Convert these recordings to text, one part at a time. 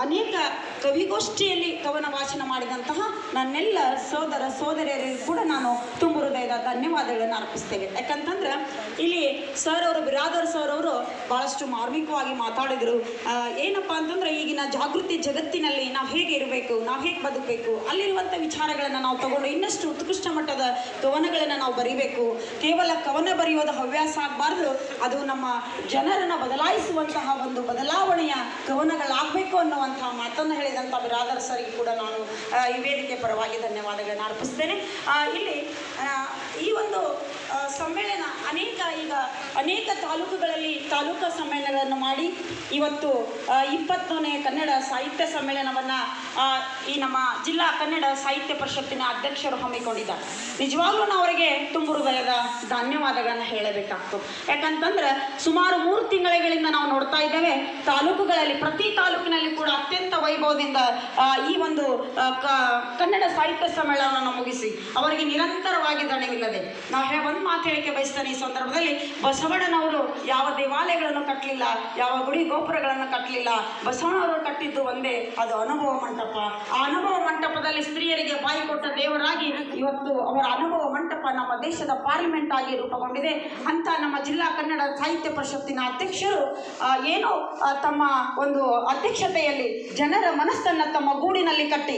ಅನೇಕ ಕವಿಗೋಷ್ಠಿಯಲ್ಲಿ ಕವನ ವಾಚನ ಮಾಡಿದಂತಹ ನನ್ನೆಲ್ಲ ಸೋದರ ಸೋದರಿಯರಿಗೂ ಕೂಡ ನಾನು ತುಂಬ ಹೃದಯದ ಧನ್ಯವಾದಗಳನ್ನು ಅರ್ಪಿಸ್ತೇವೆ. ಯಾಕಂತಂದ್ರೆ ಇಲ್ಲಿ ಸರ್ ಅವರು ಬಿರಾದರ್ ಸರ್ ಅವರು ಭಾಳಷ್ಟು ಮಾರ್ಮಿಕವಾಗಿ ಮಾತಾಡಿದರು. ಏನಪ್ಪ ಅಂತಂದ್ರೆ ಈಗಿನ ಜಾಗೃತಿ ಜಗತ್ತಿನಲ್ಲಿ ನಾವು ಹೇಗೆ ಇರಬೇಕು, ನಾವು ಹೇಗೆ ಬದುಕಬೇಕು, ಅಲ್ಲಿರುವಂಥ ವಿಚಾರಗಳನ್ನು ನಾವು ತಗೊಂಡು ಇನ್ನಷ್ಟು ಉತ್ಕೃಷ್ಟ ಮಟ್ಟದ ಕವನಗಳನ್ನು ನಾವು ಬರೀಬೇಕು. ಕೇವಲ ಕವನ ಬರೆಯೋದು ಹವ್ಯಾಸ ಆಗಬಾರ್ದು, ಅದು ನಮ್ಮ ಜನರನ್ನು ಬದಲಾಯಿಸುವಂತಹ ಒಂದು ಬದಲಾವಣೆಯ ಕವನಗಳಾಗಬೇಕು ಅನ್ನುವಂತಹ ಮಾತನ್ನು ಹೇಳಿದಂಥ ಬಿರಾದರ್ ಸರಿಗೆ ಕೂಡ ನಾನು ಈ ವೇದಿಕೆ ಪರವಾಗಿ ಧನ್ಯವಾದಗಳನ್ನು ಅರ್ಪಿಸ್ತೇನೆ. ಇಲ್ಲಿ ಈ ಒಂದು ಸಮ್ಮೇಳನ ಅನೇಕ ತಾಲೂಕುಗಳಲ್ಲಿ ತಾಲೂಕಾ ಸಮ್ಮೇಳನಗಳನ್ನು ಮಾಡಿ ಇವತ್ತು 20ನೇ ಕನ್ನಡ ಸಾಹಿತ್ಯ ಸಮ್ಮೇಳನವನ್ನು ಈ ನಮ್ಮ ಜಿಲ್ಲಾ ಕನ್ನಡ ಸಾಹಿತ್ಯ ಪರಿಷತ್ತಿನ ಅಧ್ಯಕ್ಷರು ಹಮ್ಮಿಕೊಂಡಿದ್ದಾರೆ. ನಿಜವಾಗ್ಲೂ ನಾವು ಅವರಿಗೆ ತುಂಬ ಹೃದಯದ ಧನ್ಯವಾದಗಳನ್ನು ಹೇಳಬೇಕಾಗ್ತದೆ. ಯಾಕಂತಂದ್ರೆ ಸುಮಾರು 3 ತಿಂಗಳಿಂದ ನಾವು ನೋಡ್ತಾ ಇದ್ದೇವೆ, ತಾಲೂಕುಗಳಲ್ಲಿ ಪ್ರತಿ ತಾಲೂಕಿನಲ್ಲಿ ಕೂಡ ಅತ್ಯಂತ ವೈಭವದಿಂದ ಈ ಒಂದು ಕನ್ನಡ ಸಾಹಿತ್ಯ ಸಮ್ಮೇಳನವನ್ನು ಮುಗಿಸಿ ಅವರಿಗೆ ನಿರಂತರವಾಗಿ ದಣಿವಿಲ್ಲದೆ ನಾವು ಒಂದು ಮಾತು ಹೇಳಿಕೆ ಬಯಸ್ತೇನೆ ಈ ಸಂದರ್ಭದಲ್ಲಿ. ಬಸವಣ್ಣನವರು ಯಾವ ದೇವಾಲಯಗಳನ್ನು ಕಟ್ಟಲಿಲ್ಲ, ಯಾವ ಗುಡಿ ಗೋಪುರಗಳನ್ನು ಕಟ್ಟಲಿಲ್ಲ. ಬಸವಣ್ಣವರು ಕಟ್ಟಿದ್ದು ಒಂದೇ, ಅದು ಅನುಭವ ಮಂಟಪ. ಆ ಅನುಭವ ಮಂಟಪದಲ್ಲಿ ಸ್ತ್ರೀಯರಿಗೆ ಬಾಯಿ ಕೊಟ್ಟ ದೇವರಾಗಿ ಇವತ್ತು ಅವರ ಅನುಭವ ಮಂಟಪ ನಮ್ಮ ದೇಶದ ಪಾರ್ಲಿಮೆಂಟ್ ಆಗಿ ರೂಪುಗೊಂಡಿದೆ. ಅಂತ ನಮ್ಮ ಜಿಲ್ಲಾ ಕನ್ನಡ ಸಾಹಿತ್ಯ ಪರಿಷತ್ತಿನ ಅಧ್ಯಕ್ಷರು ಏನೋ ತಮ್ಮ ಒಂದು ಅಧ್ಯಕ್ಷತೆಯಲ್ಲಿ ಜನರ ಮನಸ್ಸನ್ನು ತಮ್ಮ ಗೂಡಿನಲ್ಲಿ ಕಟ್ಟಿ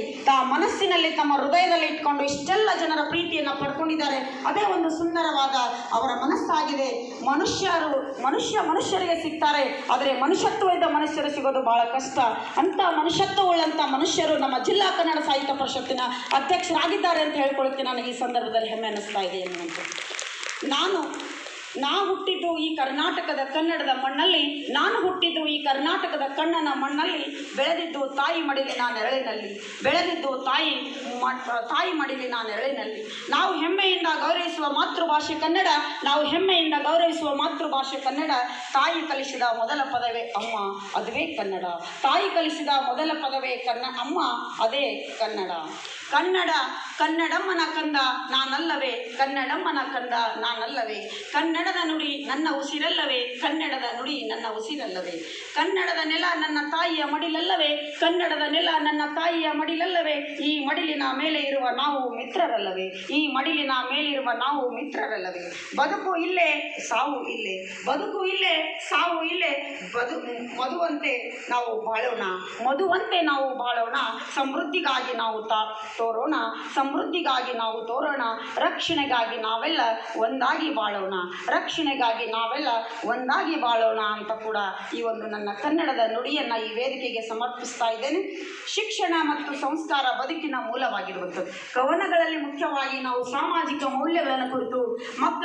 ಮನಸ್ಸಿನಲ್ಲಿ ತಮ್ಮ ಹೃದಯದಲ್ಲಿ ಇಟ್ಕೊಂಡು ಇಷ್ಟೆಲ್ಲ ಜನರ ಪ್ರೀತಿಯನ್ನು ಪಡ್ಕೊಂಡಿದ್ದಾರೆ. ಅದೇ ಒಂದು ಸುಂದರವಾದ ಅವರ ಮನಸ್ಸಾಗಿದೆ. ಮನುಷ್ಯರಿಗೆ ಸಿಗ್ತಾರೆ, ಆದರೆ ಮನುಷ್ಯತ್ವದ ಮನುಷ್ಯರು ಸಿಗೋದು ಬಹಳ ಕಷ್ಟ. ಅಂತ ಮನುಷ್ಯತ್ವವುಳ್ಳಂಥ ಮನುಷ್ಯರು ನಮ್ಮ ಜಿಲ್ಲಾ ಕನ್ನಡ ಸಾಹಿತ್ಯ ಪರಿಷತ್ತಿನ ಅಧ್ಯಕ್ಷರಾಗಿದ್ದಾರೆ ಅಂತ ಹೇಳ್ಕೊಳ್ಳೋಕ್ಕೆ ನನಗೆ ಈ ಸಂದರ್ಭದಲ್ಲಿ ಹೆಮ್ಮೆ ಅನ್ನಿಸ್ತಾ ಇದೆ. ನಾನು ಹುಟ್ಟಿದ್ದು ಈ ಕರ್ನಾಟಕದ ಕನ್ನಡದ ಮಣ್ಣಲ್ಲಿ, ನಾನು ಹುಟ್ಟಿದ್ದು ಈ ಕರ್ನಾಟಕದ ಕಣ್ಣನ ಮಣ್ಣಲ್ಲಿ, ಬೆಳೆದಿದ್ದು ತಾಯಿ ಮಡಿಲಿನ ನೆರಳಿನಲ್ಲಿ, ಬೆಳೆದಿದ್ದು ತಾಯಿ ಮಡಿಲಿನ ನೆರಳಿನಲ್ಲಿ. ನಾವು ಹೆಮ್ಮೆಯಿಂದ ಗೌರವಿಸುವ ಮಾತೃಭಾಷೆ ಕನ್ನಡ, ನಾವು ಹೆಮ್ಮೆಯಿಂದ ಗೌರವಿಸುವ ಮಾತೃಭಾಷೆ ಕನ್ನಡ. ತಾಯಿ ಕಲಿಸಿದ ಮೊದಲ ಪದವೇ ಅಮ್ಮ, ಅದುವೇ ಕನ್ನಡ. ತಾಯಿ ಕಲಿಸಿದ ಮೊದಲ ಪದವೇ ಅಮ್ಮ, ಅದೇ ಕನ್ನಡ. ಕನ್ನಡಮ್ಮನ ಕಂದ ನಾನಲ್ಲವೇ, ಕನ್ನಡಮ್ಮನ ಕಂದ ನಾನಲ್ಲವೇ. ಕನ್ನಡದ ನುಡಿ ನನ್ನ ಉಸಿರಲ್ಲವೇ, ಕನ್ನಡದ ನುಡಿ ನನ್ನ ಉಸಿರಲ್ಲವೇ. ಕನ್ನಡದ ನೆಲ ನನ್ನ ತಾಯಿಯ ಮಡಿಲಲ್ಲವೇ, ಕನ್ನಡದ ನೆಲ ನನ್ನ ತಾಯಿಯ ಮಡಿಲಲ್ಲವೇ. ಈ ಮಡಿಲಿನ ಮೇಲೆ ಇರುವ ನಾವು ಮಿತ್ರರಲ್ಲವೇ, ಈ ಮಡಿಲಿನ ಮೇಲಿರುವ ನಾವು ಮಿತ್ರರಲ್ಲವೇ. ಬದುಕು ಇಲ್ಲೇ ಸಾವು ಇಲ್ಲೇ, ಬದುಕು ಇಲ್ಲೇ ಸಾವು ಇಲ್ಲೇ. ಮಧುವಂತೆ ನಾವು ಬಾಳೋಣ, ಮಧುವಂತೆ ನಾವು ಬಾಳೋಣ. ಸಮೃದ್ಧಿಗಾಗಿ ನಾವು ತೋರೋಣ, ಸಮೃದ್ಧಿಗಾಗಿ ನಾವು ತೋರೋಣ. ರಕ್ಷಣೆಗಾಗಿ ನಾವೆಲ್ಲ ಒಂದಾಗಿ ಬಾಳೋಣ, ರಕ್ಷಣೆಗಾಗಿ ನಾವೆಲ್ಲ ಒಂದಾಗಿ ಬಾಳೋಣ ಅಂತ ಕೂಡ ಈ ಒಂದು ನನ್ನ ಕನ್ನಡದ ನುಡಿಯನ್ನು ಈ ವೇದಿಕೆಗೆ ಸಮರ್ಪಿಸ್ತಾ ಇದ್ದೇನೆ. ಶಿಕ್ಷಣ ಮತ್ತು ಸಂಸ್ಕಾರ ಬದುಕಿನ ಮೂಲವಾಗಿರುವಂಥದ್ದು. ಕವನಗಳಲ್ಲಿ ಮುಖ್ಯವಾಗಿ ನಾವು ಸಾಮಾಜಿಕ ಮೌಲ್ಯಗಳನ್ನು ಕುರಿತು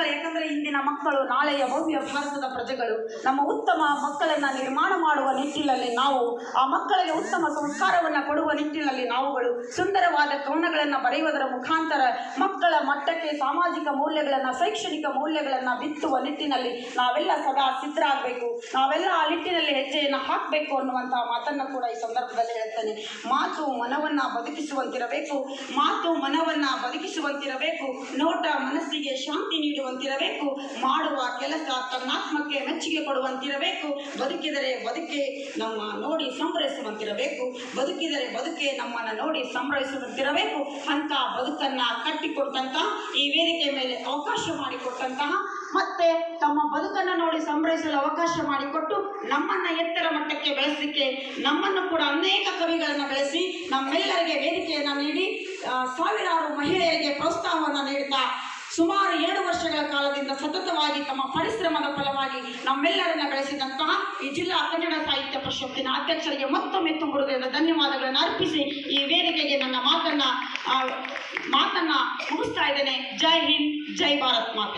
ಯಾಕಂದರೆ ಇಂದಿನ ಮಕ್ಕಳು ನಾಳೆಯ ಭವ್ಯ ಭಾರತದ ಪ್ರಜೆಗಳು. ನಮ್ಮ ಉತ್ತಮ ಮಕ್ಕಳನ್ನು ನಿರ್ಮಾಣ ಮಾಡುವ ನಿಟ್ಟಿನಲ್ಲಿ ನಾವು, ಆ ಮಕ್ಕಳಿಗೆ ಉತ್ತಮ ಸಂಸ್ಕಾರವನ್ನು ಕೊಡುವ ನಿಟ್ಟಿನಲ್ಲಿ ನಾವುಗಳು ಸುಂದರವಾದ ಕವನಗಳನ್ನು ಬರೆಯುವುದರ ಮುಖಾಂತರ ಮಕ್ಕಳ ಮಟ್ಟಕ್ಕೆ ಸಾಮಾಜಿಕ ಮೌಲ್ಯಗಳನ್ನು, ಶೈಕ್ಷಣಿಕ ಮೌಲ್ಯಗಳನ್ನು ಬಿತ್ತುವ ನಿಟ್ಟಿನಲ್ಲಿ ನಾವೆಲ್ಲ ಸದಾ ಸಿದ್ಧರಾಗಬೇಕು. ನಾವೆಲ್ಲ ಆ ನಿಟ್ಟಿನಲ್ಲಿ ಹೆಜ್ಜೆಯನ್ನು ಹಾಕಬೇಕು ಅನ್ನುವಂತಹ ಮಾತನ್ನು ಕೂಡ ಈ ಸಂದರ್ಭದಲ್ಲಿ ಹೇಳ್ತೇನೆ. ಮಾತು ಮನವನ್ನು ಬದುಕಿಸುವಂತಿರಬೇಕು, ಮಾತು ಮನವನ್ನು ಬದುಕಿಸುವಂತಿರಬೇಕು. ನೋಟ ಮನಸ್ಸಿಗೆ ಶಾಂತಿ ನೀಡುವಂತಿರಬೇಕು. ಮಾಡುವ ಕೆಲಸ ತನ್ನಾತ್ಮಕ್ಕೆ ಮೆಚ್ಚುಗೆ ಕೊಡುವಂತಿರಬೇಕು. ಬದುಕಿದರೆ ಬದುಕೆ ನಮ್ಮ ನೋಡಿ ಸಂಭ್ರಮಿಸುವಂತಿರಬೇಕು, ಬದುಕಿದರೆ ಬದುಕೆ ನಮ್ಮನ್ನು ನೋಡಿ ಸಂಭ್ರಮಿಸುವಂತಿರಬೇಕು. ಅಂಥ ಬದುಕನ್ನು ಕಟ್ಟಿಕೊಟ್ಟಂತಹ, ಈ ವೇದಿಕೆ ಮೇಲೆ ಅವಕಾಶ ಮಾಡಿಕೊಟ್ಟಂತಹ, ಮತ್ತೆ ತಮ್ಮ ಬದುಕನ್ನು ನೋಡಿ ಸಂಭ್ರಮಿಸಲು ಅವಕಾಶ ಮಾಡಿಕೊಟ್ಟು ನಮ್ಮನ್ನು ಎತ್ತರ ಮಟ್ಟಕ್ಕೆ ಬೆಳೆಸಲಿಕ್ಕೆ, ನಮ್ಮನ್ನು ಕೂಡ ಅನೇಕ ಕವಿಗಳನ್ನು ಬೆಳೆಸಿ ನಮ್ಮೆಲ್ಲರಿಗೆ ವೇದಿಕೆಯನ್ನು ನೀಡಿ ಸಾವಿರಾರು ಮಹಿಳೆಯರಿಗೆ ಪ್ರೋತ್ಸಾಹವನ್ನು ನೀಡುತ್ತಾ ಸುಮಾರು 7 ವರ್ಷಗಳ ಕಾಲದಿಂದ ಸತತವಾಗಿ ತಮ್ಮ ಪರಿಶ್ರಮದ ಫಲವಾಗಿ ನಮ್ಮೆಲ್ಲರನ್ನ ಬೆಳೆಸಿದಂತಹ ಈ ಜಿಲ್ಲಾ ಕನ್ನಡ ಸಾಹಿತ್ಯ ಪರಿಷತ್ತಿನ ಅಧ್ಯಕ್ಷರಿಗೆ ಮತ್ತೊಮ್ಮೆ ತುಂಬ ಹೃದಯದ ಧನ್ಯವಾದಗಳನ್ನು ಅರ್ಪಿಸಿ ಈ ವೇದಿಕೆಗೆ ನನ್ನ ಮಾತನ್ನ ಮುಗಿಸ್ತಾ ಇದ್ದೇನೆ. ಜೈ ಹಿಂದ್, ಜೈ ಭಾರತ್ ಮಾತೆ.